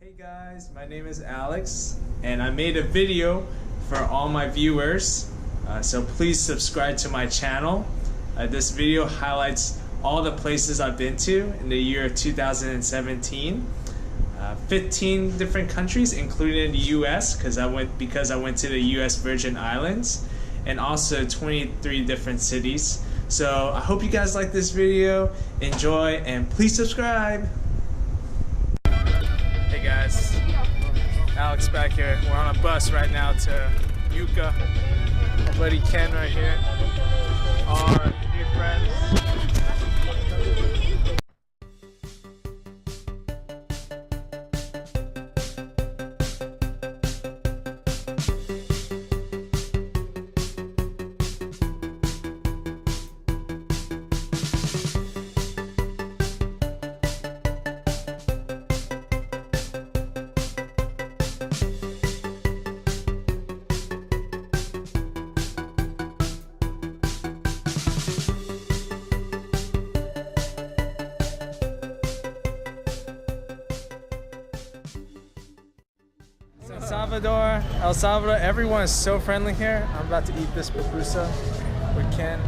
Hey guys, my name is Alex and I made a video for all my viewers, so please subscribe to my channel. This video highlights all the places I've been to in the year 2017. 15 different countries including the US because I went to the US Virgin Islands, and also 23 different cities. So I hope you guys like this video, enjoy, and please subscribe. Hey guys, Alex back here. We're on a bus right now to Yucca. My buddy Ken right here. Our new friends. El Salvador, everyone is so friendly here. I'm about to eat this pupusa with Ken.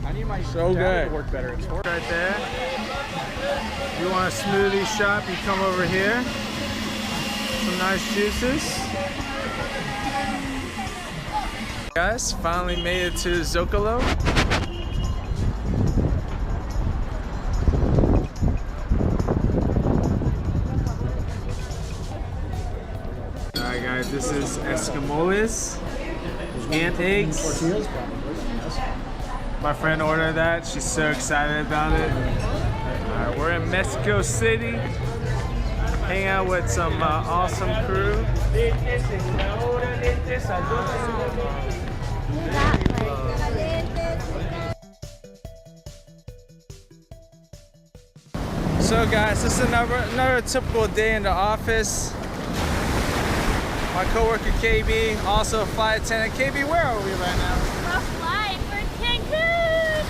I need my so good. To work better. It's right there. If you want a smoothie shop, you come over here. Some nice juices. Guys, finally made it to Zocalo. This is escamoles, ant eggs. My friend ordered that. She's so excited about it. Alright, we're in Mexico City. Hang out with some awesome crew. So guys, this is another typical day in the office. My coworker KB, also a flight attendant. KB, where are we right now? We're flying for Cancun!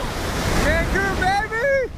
Cancun, baby!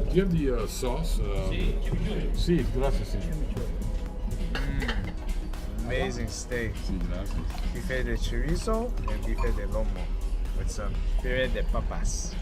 Do you have the sauce? Sí, gracias. Amazing steak. Sí, gracias. Bife de chorizo and bife de lomo with some puree de papas.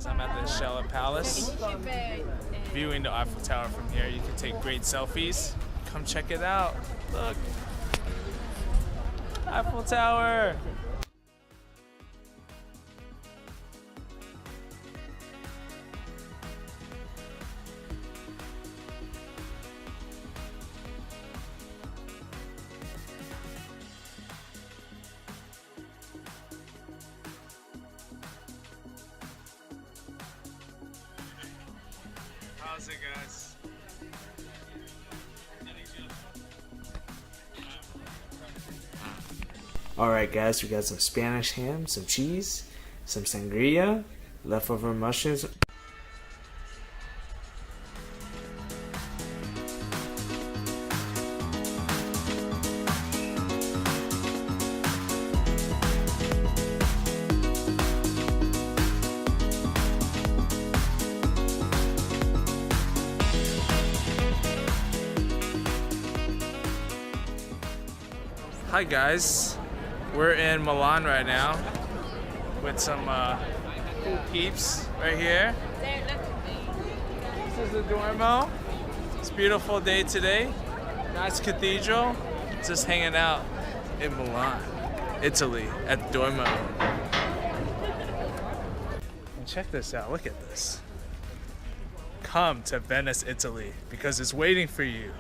I'm at the Shella Palace, viewing the Eiffel Tower from here. You can take great selfies. Come check it out. Look, Eiffel Tower. How's it, guys? Alright guys, we got some Spanish ham, some cheese, some sangria, leftover mushrooms. Hi guys, we're in Milan right now with some cool peeps right here. This is the Duomo. It's a beautiful day today. Nice cathedral. Just hanging out in Milan, Italy at the Duomo. And check this out, look at this. Come to Venice, Italy, because it's waiting for you.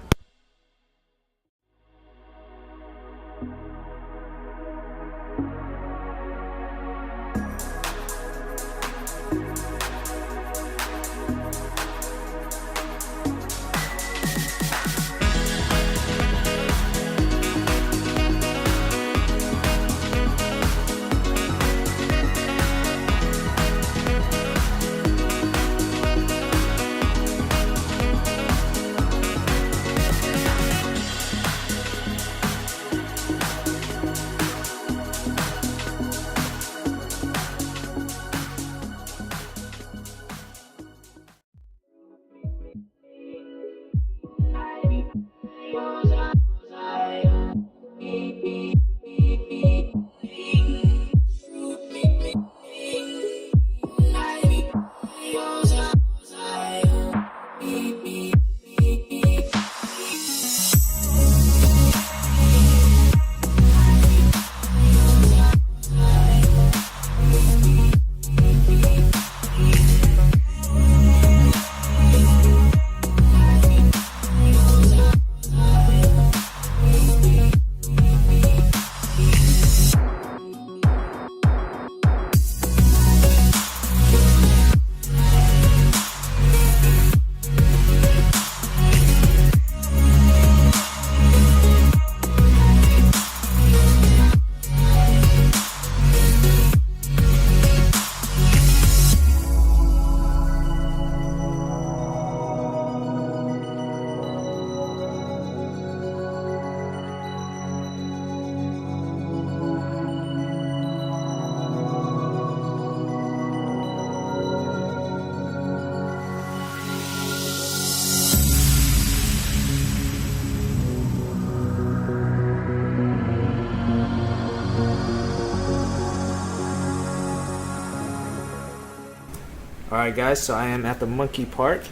Alright guys, so I am at the monkey park.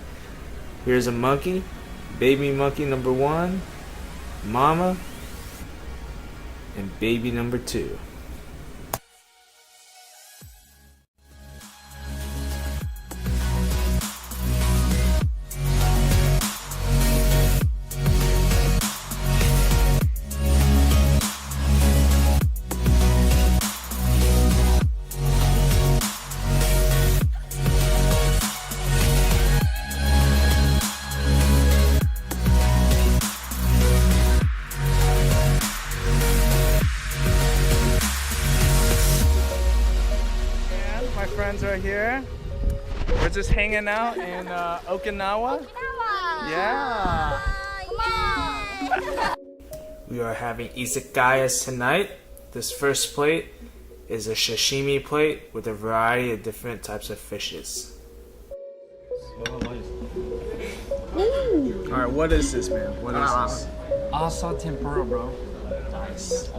Here's a monkey, baby monkey number 1, mama, and baby number 2. Friends right here. We're just hanging out in Okinawa. Yeah. Come on. We are having izakayas tonight. This first plate is a sashimi plate with a variety of different types of fishes. Alright, what is this, man? What is this? Asa tempura, bro. Nice.